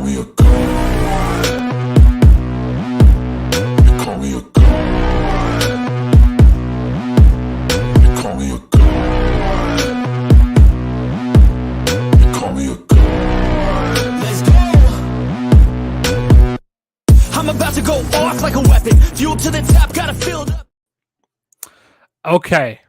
me a god. They call me a god. They call me a god. They call me a god. Let's go. I'm about to go off like a weapon. Fuel to the top, got it filled up. Okay,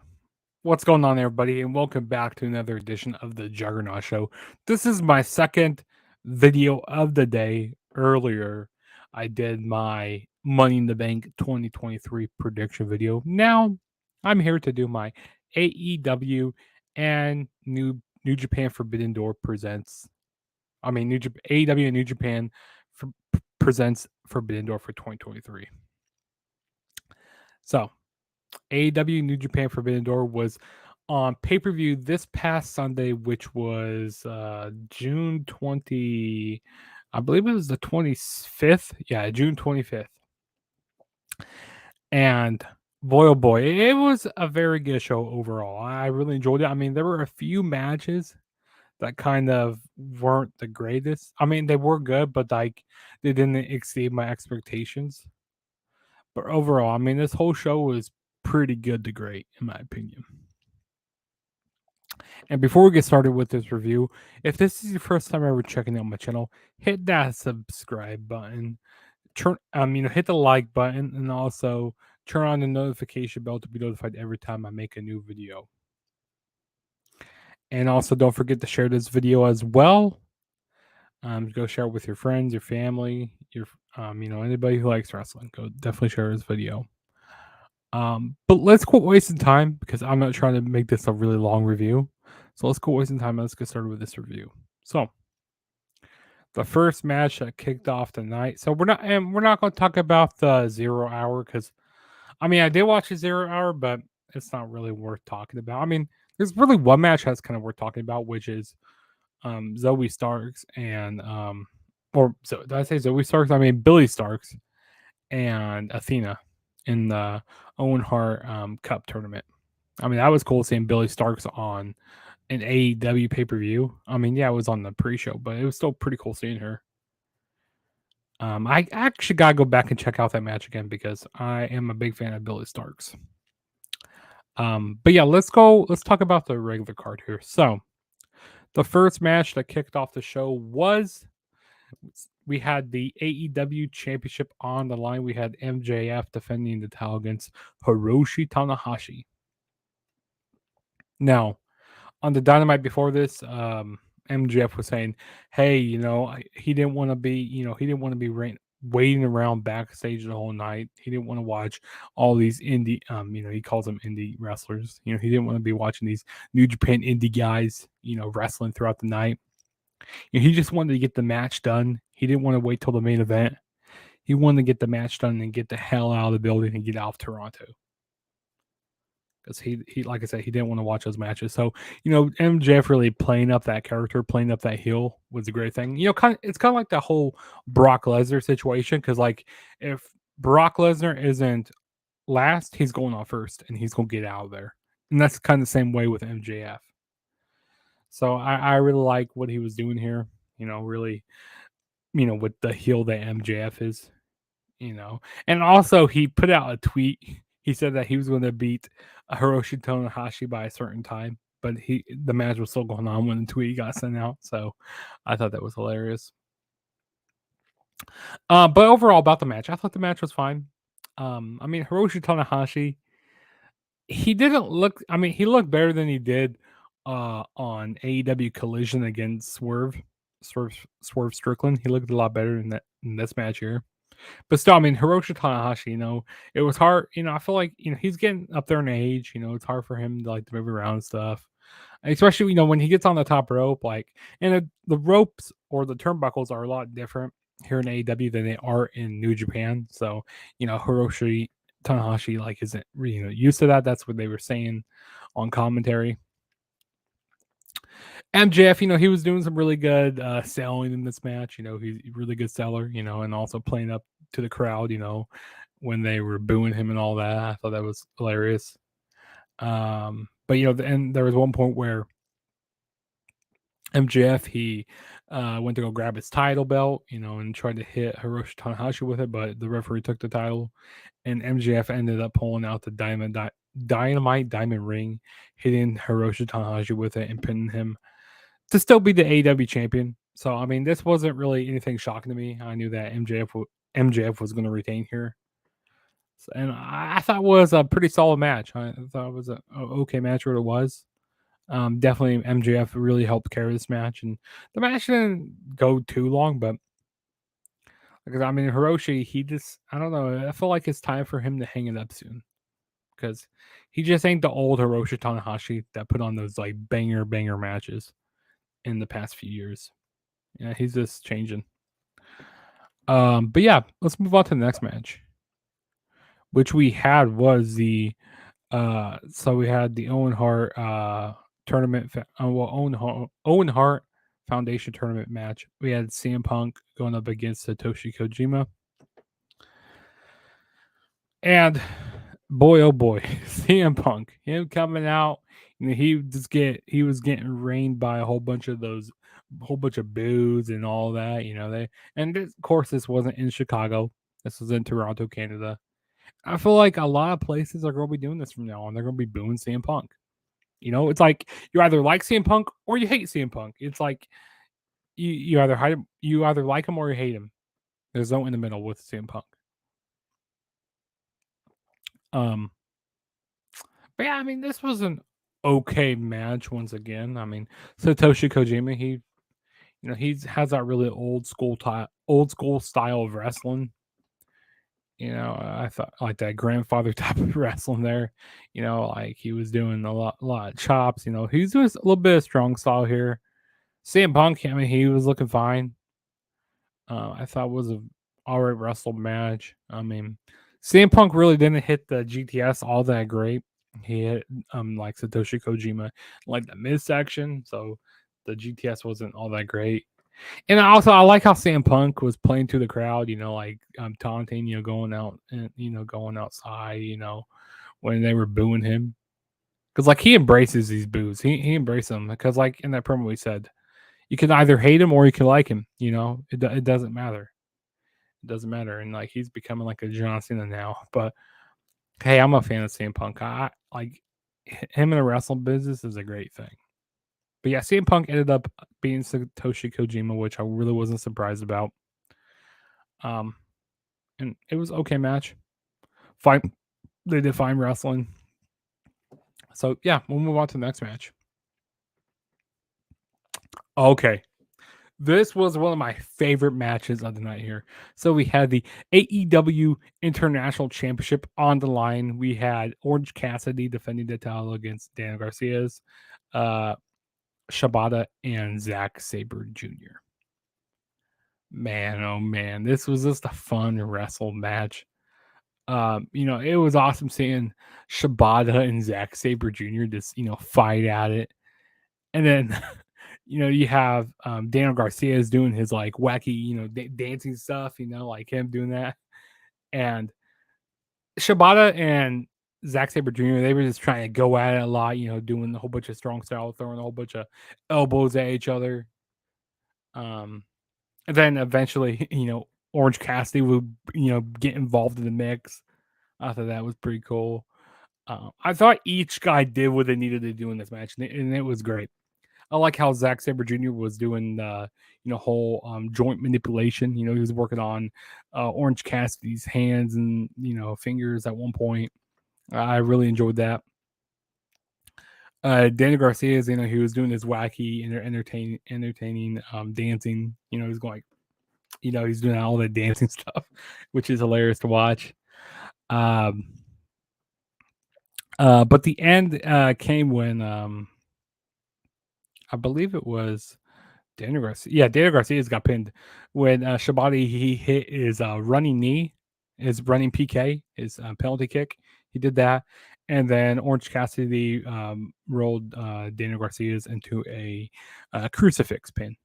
what's going on, everybody, and welcome back to another edition of the Juggernaut Show. This is my second video of the day. Earlier, I did my Money in the Bank 2023 prediction video. Now, I'm here to do my AEW and New Japan Forbidden Door presents. AEW and New Japan presents Forbidden Door for 2023. So, AEW New Japan Forbidden Door was on pay-per-view this past Sunday, which was June 20, I believe it was the 25th. Yeah, June 25th. And boy, oh boy, it was a very good show overall. I really enjoyed it. I mean, there were a few matches that kind of weren't the greatest. I mean, they were good, but like they didn't exceed my expectations. But overall, I mean, this whole show was pretty good to great, in my opinion. And before we get started with this review, if this is your first time ever checking out my channel, hit that subscribe button. Hit the like button, and also turn on the notification bell to be notified every time I make a new video. And also, don't forget to share this video as well. Go share it with your friends, your family, your anybody who likes wrestling. Go definitely share this video. But let's quit wasting time because I'm not trying to make this a really long review. So let's quit wasting time and let's get started with this review. So the first match that kicked off the night. So we're not going to talk about the 0 hour because I did watch the 0 hour, but it's not really worth talking about. I mean, there's really one match that's kind of worth talking about, which is Zoe Starks and did I say Zoe Starks? I mean Billy Starks and Athena in the Owen Hart Cup tournament. I mean, that was cool seeing Billy Starks on an AEW pay-per-view. I mean, yeah, it was on the pre-show, but it was still pretty cool seeing her. I actually gotta go back and check out that match again because I am a big fan of Billy Starks. But yeah, let's talk about the regular card here. So the first match that kicked off the show was we had the AEW Championship on the line. We had MJF defending the title against Hiroshi Tanahashi. Now, on the Dynamite before this, MJF was saying, "Hey, he didn't want to be waiting around backstage the whole night. He didn't want to watch all these indie, he calls them indie wrestlers. He didn't want to be watching these New Japan indie guys, wrestling throughout the night. He just wanted to get the match done. He didn't want to wait till the main event. He wanted to get the match done and get the hell out of the building and get out of Toronto." Because he, like I said, he didn't want to watch those matches. So, MJF really playing up that character, playing up that heel was a great thing. It's kind of like the whole Brock Lesnar situation. Because, like, if Brock Lesnar isn't last, he's going off first and he's going to get out of there. And that's kind of the same way with MJF. So I really like what he was doing here, really, with the heel that MJF is, And also he put out a tweet. He said that he was going to beat Hiroshi Tanahashi by a certain time, but the match was still going on when the tweet got sent out. So I thought that was hilarious. But overall about the match, I thought the match was fine. Hiroshi Tanahashi, he didn't look, he looked better than he did on AEW Collision against Swerve Strickland. He looked a lot better in this match here. But still, Hiroshi Tanahashi, it was hard. I feel like, he's getting up there in age. It's hard for him to move around and stuff. Especially, when he gets on the top rope, and the ropes or the turnbuckles are a lot different here in AEW than they are in New Japan. So, Hiroshi Tanahashi, isn't, used to that. That's what they were saying on commentary. MJF, he was doing some really good selling in this match. He's a really good seller, and also playing up to the crowd, when they were booing him and all that. I thought that was hilarious. But, and there was one point where MJF, he went to go grab his title belt, and tried to hit Hiroshi Tanahashi with it, but the referee took the title, and MJF ended up pulling out the dynamite diamond ring, hitting Hiroshi Tanahashi with it, and pinning him to still be the AEW champion. So I mean, this wasn't really anything shocking to me. I knew that MJF was going to retain here, and I thought it was a pretty solid match. I thought it was a okay match, what it was. Definitely MJF really helped carry this match, and the match didn't go too long, but because I mean Hiroshi, he just I don't know. I feel like it's time for him to hang it up soon because he just ain't the old Hiroshi Tanahashi that put on those like banger matches in the past few years. Yeah, he's just changing. But yeah, let's move on to the next match, which we had was the so we had the Owen Hart tournament. Owen Hart Foundation tournament match. We had CM Punk going up against Satoshi Kojima, and boy oh boy, CM Punk, him coming out. He was getting rained by a whole bunch of boos and all that. Of course this wasn't in Chicago. This was in Toronto, Canada. I feel like a lot of places are going to be doing this from now on. They're going to be booing CM Punk. It's like you either like CM Punk or you hate CM Punk. It's like you either like him or you hate him. There's no in the middle with CM Punk. But yeah, I mean, this was an okay match once again. I mean, Satoshi Kojima, he has that really old school style of wrestling. I thought like that grandfather type of wrestling there. Like he was doing a lot of chops. He's doing a little bit of strong style here. CM Punk, I mean, he was looking fine. I thought it was a alright wrestle match. I mean, CM Punk really didn't hit the GTS all that great. He hit like Satoshi Kojima like the midsection, so the GTS wasn't all that great. And also, I like how CM Punk was playing to the crowd, like taunting, going out and going outside, when they were booing him, because like he embraces these boos, he embraces them because like in that promo he said, you can either hate him or you can like him, it doesn't matter, and like he's becoming like a John Cena now, but hey, I'm a fan of CM Punk. I like him in the wrestling business is a great thing. But yeah, CM Punk ended up being Satoshi Kojima, which I really wasn't surprised about. And it was okay match. Fine, they did fine wrestling. So yeah, we'll move on to the next match. Okay, this was one of my favorite matches of the night here. So we had the AEW International Championship on the line. We had Orange Cassidy defending the title against Dan Garcia's. Shibata and Zack Sabre Jr. Man, oh man, this was just a fun wrestle match. It was awesome seeing Shibata and Zack Sabre Jr. just fight at it, and then you have Daniel Garcia is doing his like wacky dancing stuff, like him doing that, and Shibata and Zack Sabre Jr. They were just trying to go at it a lot, doing a whole bunch of strong style, throwing a whole bunch of elbows at each other. And then eventually, Orange Cassidy would, get involved in the mix. I thought that was pretty cool. I thought each guy did what they needed to do in this match, and it was great. I like how Zack Sabre Jr. was doing the, whole joint manipulation. He was working on Orange Cassidy's hands and fingers at one point. I really enjoyed that. Daniel Garcia, he was doing his wacky, entertaining dancing. He's going, he's doing all the dancing stuff, which is hilarious to watch. But the end came when I believe it was Daniel Garcia. Yeah, Daniel Garcia's got pinned when Shibata he hit his running knee, his running PK, his penalty kick. He did that, and then Orange Cassidy rolled Daniel Garcia's into a crucifix pin.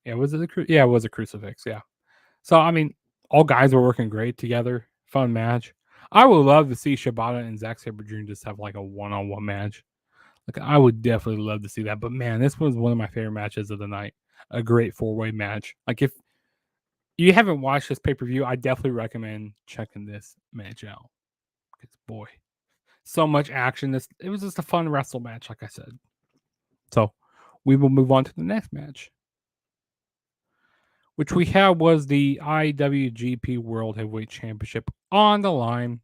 Yeah, was it yeah, it was a crucifix. Yeah. So I mean, all guys were working great together. Fun match. I would love to see Shibata and Zack Sabre Jr. just have like a one-on-one match. Like I would definitely love to see that. But man, this was one of my favorite matches of the night. A great 4-way match. Like if you haven't watched this pay-per-view, I definitely recommend checking this match out. Because boy, so much action. It was just a fun wrestle match, like I said. So we will move on to the next match, which we had was the IWGP World Heavyweight Championship on the line.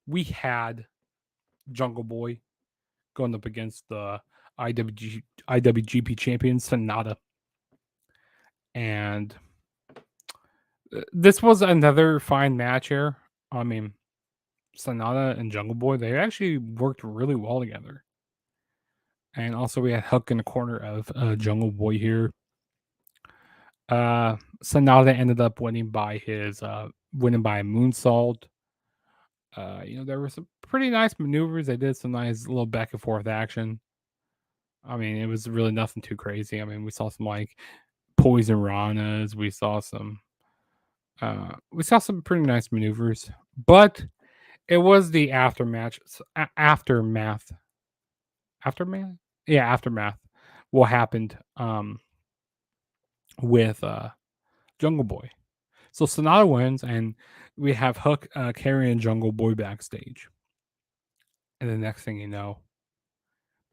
We had Jungle Boy going up against the IWGP champion Sonata. And this was another fine match here. I mean, Sonata and Jungle Boy, they actually worked really well together. And also we had Hook in the corner of Jungle Boy here. Sonata ended up winning by winning by a moonsault. There were some pretty nice maneuvers. They did some nice little back and forth action. I mean, it was really nothing too crazy. I mean, we saw some like poison ranas. We saw some pretty nice maneuvers, but it was the aftermath. Yeah, aftermath. What happened with Jungle Boy? So Sonata wins, and we have Hook carrying Jungle Boy backstage. And the next thing you know,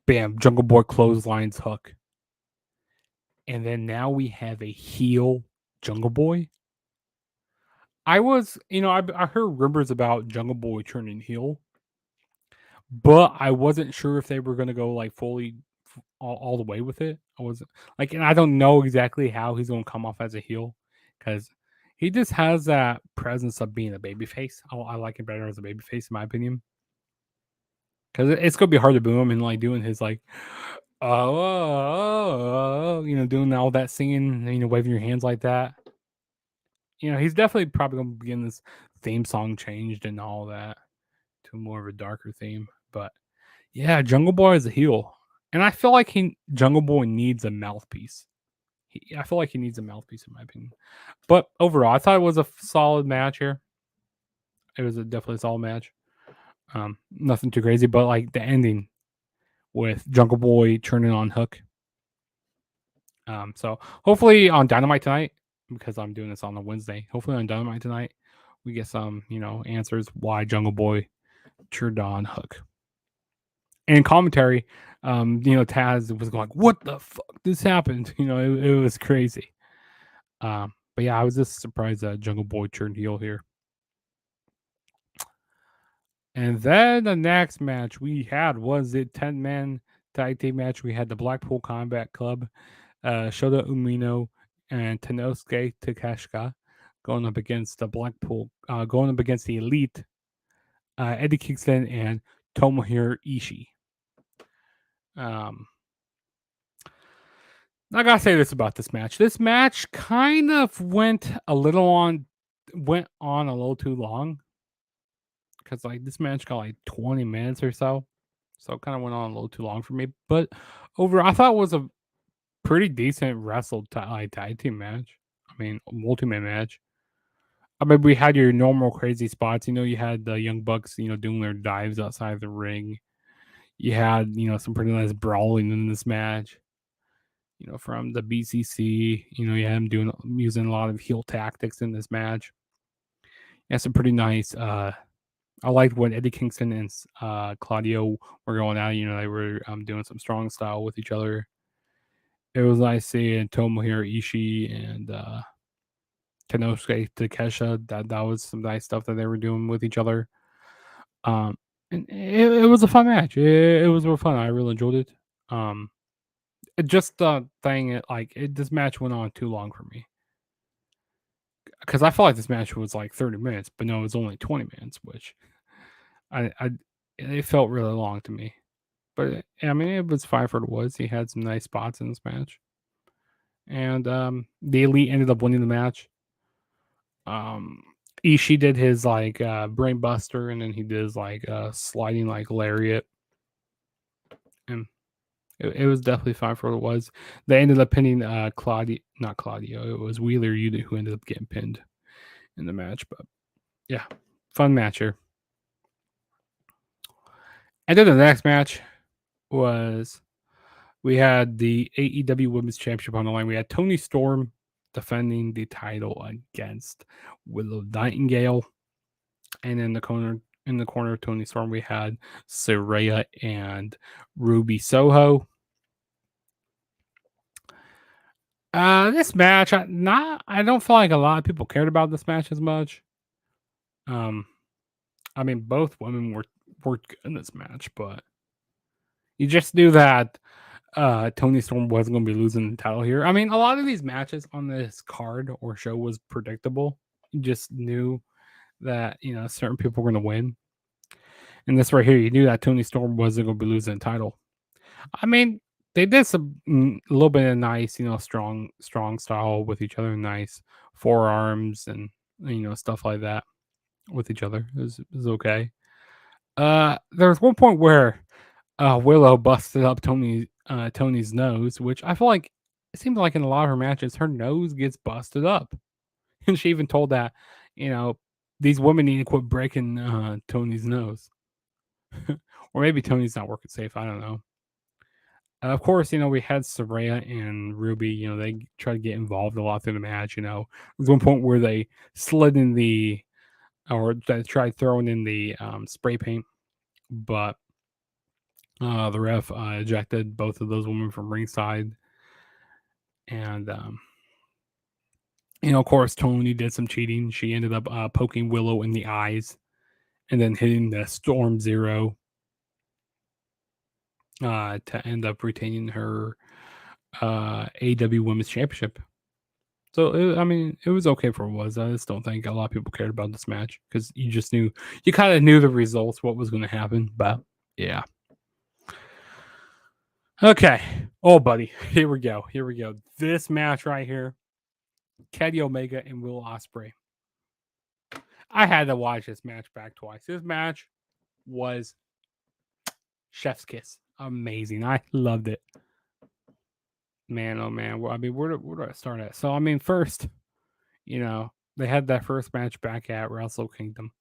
bam, Jungle Boy clotheslines Hook. And then now we have a heel Jungle Boy. I heard rumors about Jungle Boy turning heel, but I wasn't sure if they were going to go like fully all the way with it. I wasn't like, and I don't know exactly how he's going to come off as a heel because he just has that presence of being a babyface. I like him better as a babyface, in my opinion, because it's going to be hard to boo him and like doing his like, doing all that singing, waving your hands like that. He's definitely probably going to begin this theme song changed and all that to more of a darker theme. But yeah, Jungle Boy is a heel. And I feel like Jungle Boy needs a mouthpiece. I feel like he needs a mouthpiece, in my opinion. But overall, I thought it was a solid match here. It was definitely a solid match. Nothing too crazy, but like the ending with Jungle Boy turning on Hook. So hopefully on Dynamite tonight, because I'm doing this on a Wednesday. Hopefully on Dynamite tonight, we get some, answers why Jungle Boy turned on Hook. And in commentary, Taz was going, "What the fuck? This happened?" It was crazy. But yeah, I was just surprised that Jungle Boy turned heel here. And then the next match we had was the 10-man tag team match. We had the Blackpool Combat Club, Shota Umino and Tenosuke Takeshita going up against the going up against the Elite, Eddie Kingston and Tomohiro Ishii. I gotta say this about this match. This match kind of went on a little too long. Because like this match got like 20 minutes or so. So it kind of went on a little too long for me. But overall, I thought it was a pretty decent tag team match. I mean, multi-man match. I mean, we had your normal crazy spots. You had the Young Bucks, doing their dives outside the ring. You had, some pretty nice brawling in this match. From the BCC, you had him using a lot of heel tactics in this match. Yeah, some pretty nice. I liked when Eddie Kingston and Claudio were going out. They were doing some strong style with each other. It was nice seeing Tomohiro Ishii and Tenosuke Takeshita. That was some nice stuff that they were doing with each other. And it was a fun match. It was real fun. I really enjoyed it. Just the thing, this match went on too long for me. Because I felt like this match was like 30 minutes, but no, it was only 20 minutes, which it felt really long to me. But I mean, it was fine for what it was. He had some nice spots in this match. And the Elite ended up winning the match. Ishii did his like brain buster, and then he did his like sliding like lariat. And it was definitely fine for what it was. They ended up pinning not Claudio. It was Wheeler Yuta who ended up getting pinned in the match. But yeah, fun match here. And then the next match, was we had the AEW Women's Championship on the line. We had Toni Storm defending the title against Willow Nightingale, and in the corner of Toni Storm, we had Saraya and Ruby Soho. This match, I don't feel like a lot of people cared about this match as much. I mean, both women were good in this match, but you just knew that Toni Storm wasn't going to be losing the title here. I mean, a lot of these matches on this card or show was predictable. You just knew that certain people were going to win. And this right here, you knew that Toni Storm wasn't going to be losing the title. I mean, they did some a little bit of nice, strong style with each other, nice forearms and stuff like that with each other. It was okay. There was one point where Willow busted up Tony's nose, which I feel like it seems like in a lot of her matches, her nose gets busted up, and she even told that these women need to quit breaking Tony's nose, or maybe Tony's not working safe. I don't know. Of course, we had Saraya and Ruby. They tried to get involved a lot through the match. There was one point where they slid in or they tried throwing in the spray paint, but the ref ejected both of those women from ringside. And, of course, Tony did some cheating. She ended up poking Willow in the eyes and then hitting the Storm Zero to end up retaining her AW Women's Championship. So, it was okay for what it was. I just don't think a lot of people cared about this match because you kind of knew the results, what was going to happen. But, yeah. Okay. Oh, buddy. Here we go. This match right here. Kenny Omega and Will Ospreay. I had to watch this match back twice. This match was chef's kiss. Amazing. I loved it. Man, oh man. Well, I mean, where do I start at? So, I mean, first, they had that first match back at Wrestle Kingdom,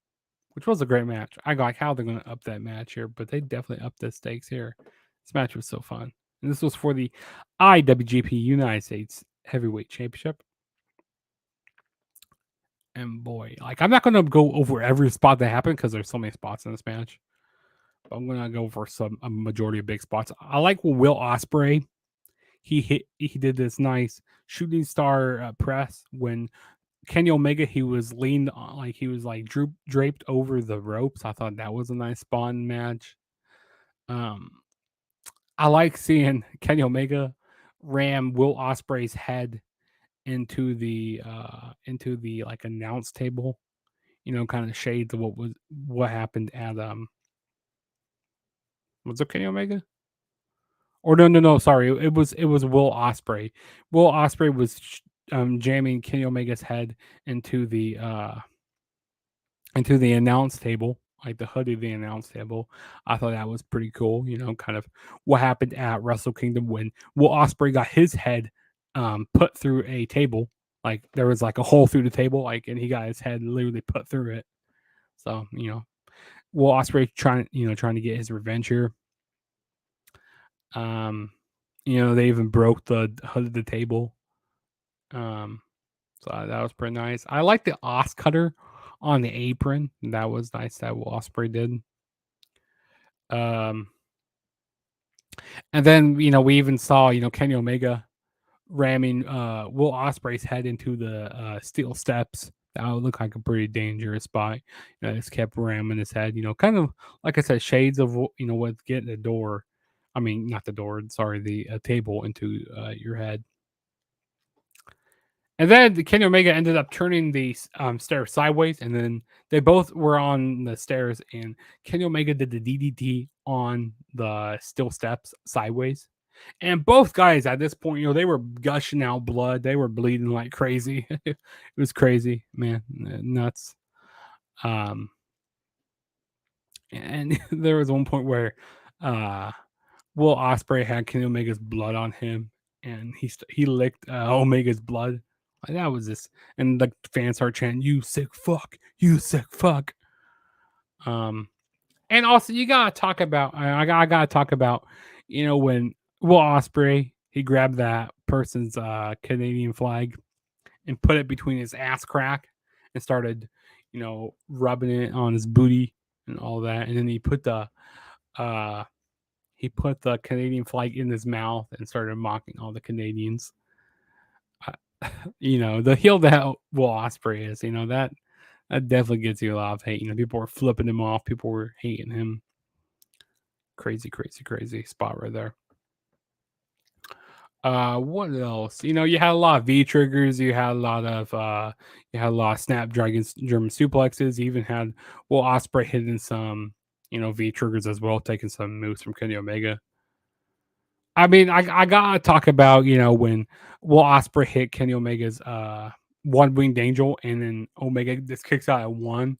which was a great match. I like how they're going to up that match here, but they definitely upped the stakes here. This match was so fun. And this was for the IWGP United States Heavyweight Championship. And boy, like I'm not going to go over every spot that happened because there's so many spots in this match. But I'm going to go for a majority of big spots. I like Will Ospreay. He did this nice shooting star press when Kenny Omega he was leaned on, like he was like draped over the ropes. I thought that was a nice spot in match. I like seeing Kenny Omega ram Will Ospreay's head into the like announce table, kind of shades of what happened at was it Kenny Omega? Or no, sorry, it was Will Ospreay. Will Ospreay was jamming Kenny Omega's head into the announce table, like the hood of the announce table. I thought that was pretty cool. Kind of what happened at Wrestle Kingdom when Will Ospreay got his head put through a table. Like there was like a hole through the table, like, and he got his head literally put through it. So Will Ospreay trying to get his revenge here. They even broke the hood of the table. So that was pretty nice. I like the Os cutter on the apron. That was nice that Will Ospreay did. And then we even saw Kenny Omega ramming Will Ospreay's head into the steel steps. That would look like a pretty dangerous spot. Just kept ramming his head. Kind of like I said, shades of what's getting the door. I mean, not the door. Sorry, the table into your head. And then Kenny Omega ended up turning the stairs sideways, and then they both were on the stairs, and Kenny Omega did the DDT on the steel steps sideways. And both guys at this point, they were gushing out blood. They were bleeding like crazy. It was crazy, man. Nuts. And there was one point where Will Ospreay had Kenny Omega's blood on him, and he licked Omega's blood. Like, that was this, and the fans start chanting, "You sick fuck! You sick fuck!" And also you gotta talk about. I gotta talk about When Will Ospreay he grabbed that person's Canadian flag and put it between his ass crack and started, rubbing it on his booty and all that, and then uh he put the Canadian flag in his mouth and started mocking all the Canadians. The heel that Will Ospreay is, that definitely gets you a lot of hate. People were flipping him off, people were hating him. Crazy, crazy, crazy spot right there. What else? You had a lot of V triggers. You had a lot of Snapdragon German suplexes. You even had Ospreay hitting some V triggers as well, taking some moves from Kenny Omega. I mean, I gotta talk about when Will Ospreay hit Kenny Omega's one winged angel, and then Omega just kicks out at one.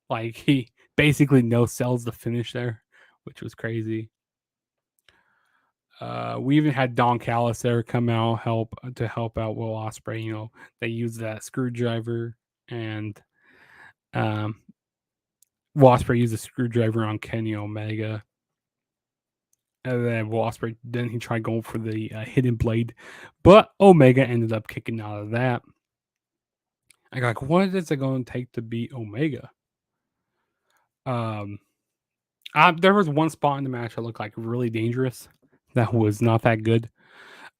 Like he basically no sells the finish there, which was crazy. We even had Don Callis there come out help out Will Ospreay. They used that screwdriver, and Will Ospreay used a screwdriver on Kenny Omega. And then Will Ospreay, then he tried going for the hidden blade, but Omega ended up kicking out of that. I got like, what is it going to take to beat Omega? There was one spot in the match that looked like really dangerous. That was not that good.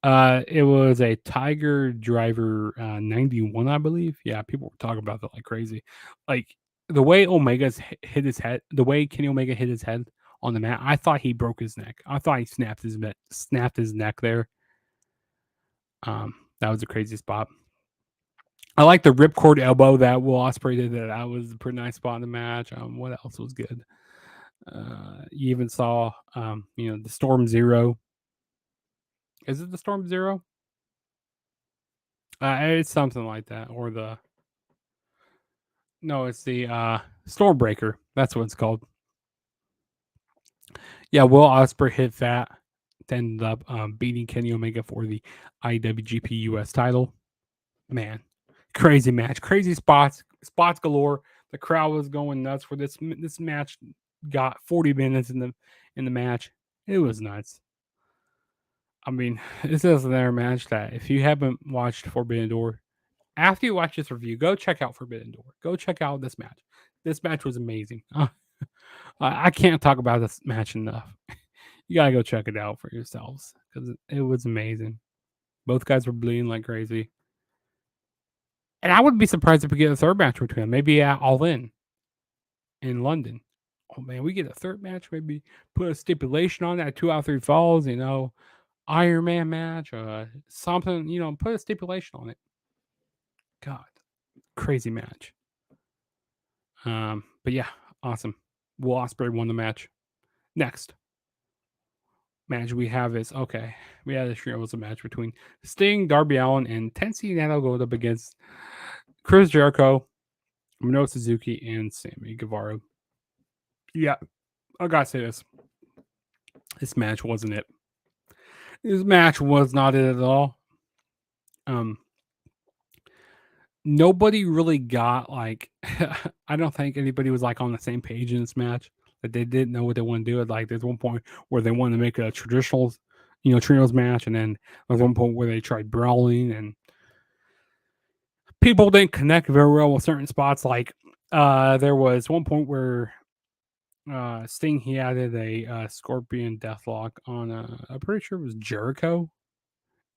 It was a Tiger Driver 91, I believe. Yeah, people were talking about that like crazy. Like the way Omega's hit his head, the way Kenny Omega hit his head on the mat, I thought he broke his neck. I thought he snapped his neck there. That was a crazy spot. I like the ripcord elbow that Will Ospreay did. That was a pretty nice spot in the match. What else was good? You even saw, the Storm Zero. Is it the Storm Zero? It's something like that, or it's the Stormbreaker. That's what it's called. Yeah, Will Ospreay hit that, ended up beating Kenny Omega for the IWGP US title. Man, crazy match, crazy spots galore. The crowd was going nuts for this match. Got 40 minutes in the match. It was nuts. I mean, this is another match that if you haven't watched Forbidden Door, after you watch this review, go check out Forbidden Door. Go check out this match. This match was amazing. I can't talk about this match enough. You gotta go check it out for yourselves because it was amazing. Both guys were bleeding like crazy. And I wouldn't be surprised if we get a third match between them. Maybe at All In London. Oh man, we get a third match. Maybe put a stipulation on that 2 out of 3 falls. Iron Man match. Something. Put a stipulation on it. God, crazy match. But yeah, awesome. Will Ospreay won the match. Next match we have is we had a was a match between Sting, Darby Allin, and Tetsuya Naito goes up against Chris Jericho, Minoru Suzuki, and Sammy Guevara. Yeah, I gotta say this. This match wasn't it. This match was not it at all. Nobody really got like I don't think anybody was like on the same page in this match. That they didn't know what they want to do. Like there's one point where they wanted to make a traditional, trios match, and then there's one point where they tried brawling, and people didn't connect very well with certain spots. Like there was one point where Sting he added a Scorpion Deathlock on I'm pretty sure it was Jericho,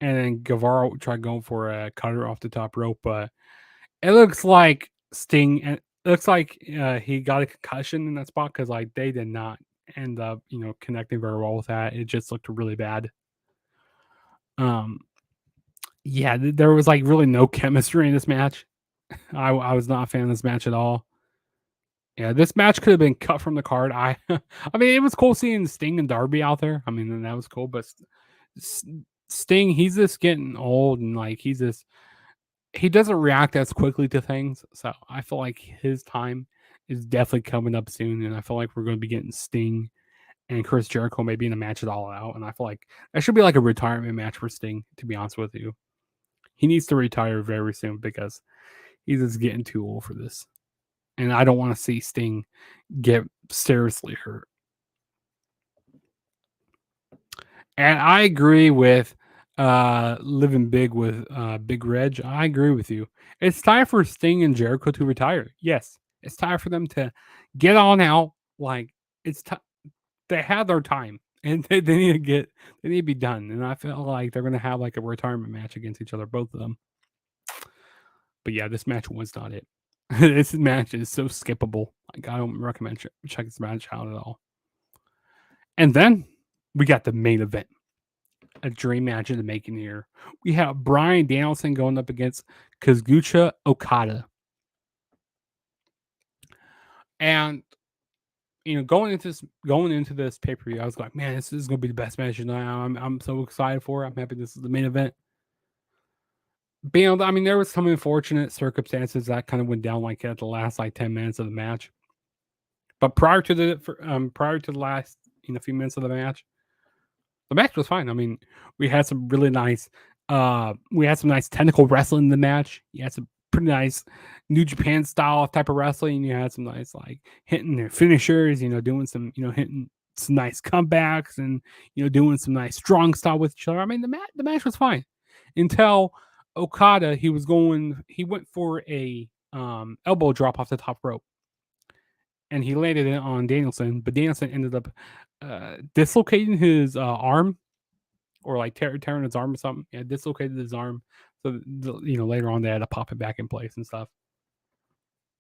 and then Guevara tried going for a cutter off the top rope, but it looks like Sting and it looks like he got a concussion in that spot because like they did not end up connecting very well with that. It just looked really bad. Yeah, there was like really no chemistry in this match. I was not a fan of this match at all. Yeah, this match could have been cut from the card. I mean, it was cool seeing Sting and Darby out there. I mean, that was cool, but Sting, he's just getting old, and like he doesn't react as quickly to things. So I feel like his time is definitely coming up soon, and I feel like we're going to be getting Sting and Chris Jericho maybe in a match at All Out, and I feel like that should be like a retirement match for Sting. To be honest with you, he needs to retire very soon because he's just getting too old for this. And I don't want to see Sting get seriously hurt. And I agree with living big with Big Reg. I agree with you. It's time for Sting and Jericho to retire. Yes, it's time for them to get on out. Like it's time. They had their time, and they need to they need to be done. And I feel like they're gonna have like a retirement match against each other, both of them. But yeah, this match was not it. This match is so skippable. Like I don't recommend check this match out at all. And then we got the main event, a dream match in the making here. We have Brian Danielson going up against Kazuchika Okada. And going into this pay per view, I was like, man, this is gonna be the best match tonight. I'm so excited for it. I'm happy this is the main event. I mean, there was some unfortunate circumstances that kind of went down like at the last like 10 minutes of the match. But prior to the last few minutes of the match was fine. I mean, we had some really nice technical wrestling in the match. You had some pretty nice New Japan style type of wrestling. You had some nice like hitting their finishers, doing some, hitting some nice comebacks and doing some nice strong style with each other. I mean, the match was fine until Okada, he went for a elbow drop off the top rope. And he landed it on Danielson, but Danielson ended up dislocating his arm, or like tearing his arm or something. Yeah, dislocated his arm. So later on they had to pop it back in place and stuff.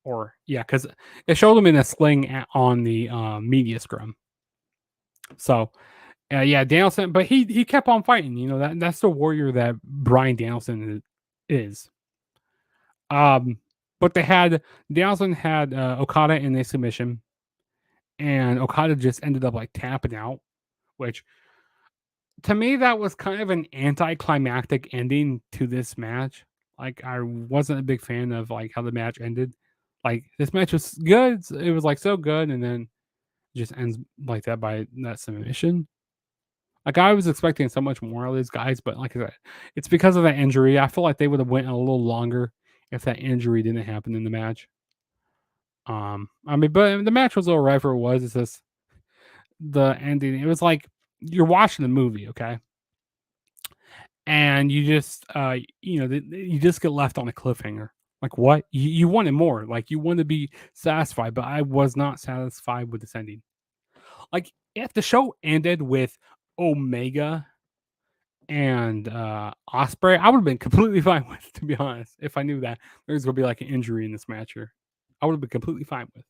Or yeah, because it showed him in a sling on the media scrum. So yeah, Danielson, but he kept on fighting. That's the warrior that Brian Danielson is. But Danielson had Okada in a submission, and Okada just ended up like tapping out, which to me that was kind of an anticlimactic ending to this match. Like I wasn't a big fan of like how the match ended. Like this match was good, it was like so good, and then it just ends like that by that submission. Like I was expecting so much more of these guys, but like I said, it's because of that injury. I feel like they would have went a little longer if that injury didn't happen in the match. I mean, but the match was alright for what it was. It's just the ending. It was like you're watching the movie, okay, and you just you just get left on a cliffhanger. Like what? You wanted more. Like you want to be satisfied, but I was not satisfied with this ending. Like if the show ended with Omega and Osprey, I would have been completely fine with, to be honest. If I knew that there's gonna be like an injury in this match here, I would have been completely fine with.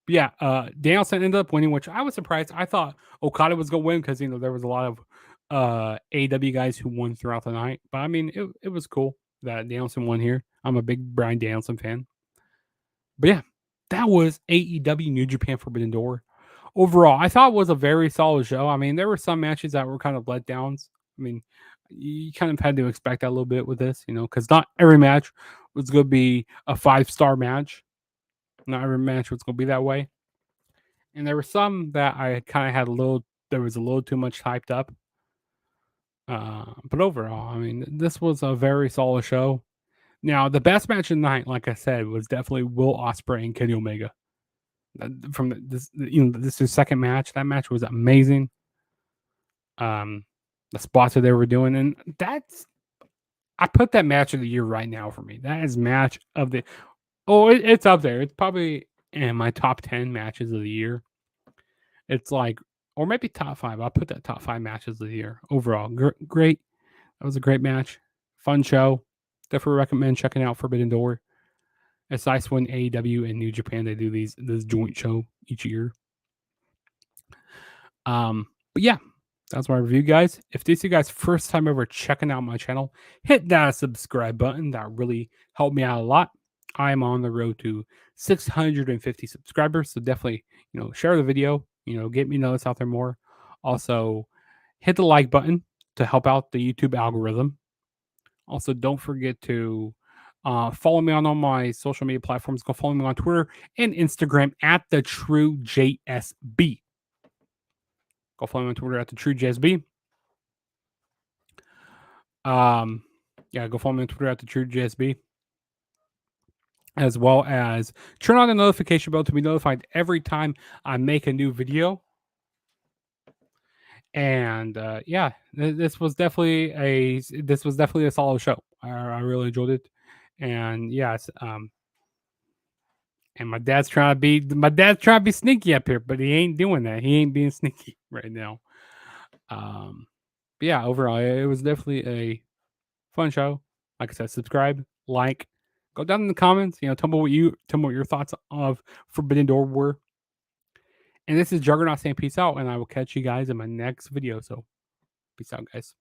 But yeah, Danielson ended up winning, which I was surprised. I thought Okada was gonna win because there was a lot of AEW guys who won throughout the night. But I mean, it was cool that Danielson won here. I'm a big Brian Danielson fan. But yeah, that was AEW New Japan Forbidden Door. Overall, I thought it was a very solid show. I mean, there were some matches that were kind of letdowns. I mean, you kind of had to expect that a little bit with this, because not every match was going to be a 5-star match. Not every match was going to be that way. And there were some that I kind of had there was a little too much hyped up. But overall, I mean, this was a very solid show. Now, the best match of the night, like I said, was definitely Will Ospreay and Kenny Omega. This is their second match. That match was amazing. The spots that they were doing, and I put that match of the year right now for me. That is match of the. Oh, it's up there. It's probably in my top 10 matches of the year. It's like, or maybe top 5. I'll put that top 5 matches of the year overall. Great. That was a great match. Fun show. Definitely recommend checking out Forbidden Door. It's nice when AEW and New Japan they do this joint show each year. But yeah, that's my review, guys. If this is you guys' first time ever checking out my channel, hit that subscribe button. That really helped me out a lot. I am on the road to 650 subscribers, so definitely share the video. Get me notice out there more. Also, hit the like button to help out the YouTube algorithm. Also, don't forget to follow me on all my social media platforms. Go follow me on Twitter and Instagram at TheTrueJSB. Go follow me on Twitter at TheTrueJSB. Yeah, go follow me on Twitter at TheTrueJSB. As well as turn on the notification bell to be notified every time I make a new video. And yeah, this was definitely a solid show. I really enjoyed it, and yes, and my dad's trying to be sneaky up here, but he ain't doing that. He ain't being sneaky right now. But yeah, overall, it was definitely a fun show. Like I said, subscribe, like, go down in the comments. Tell me what your thoughts of Forbidden Door were. And this is Juggernaut saying peace out, and I will catch you guys in my next video. So, peace out, guys.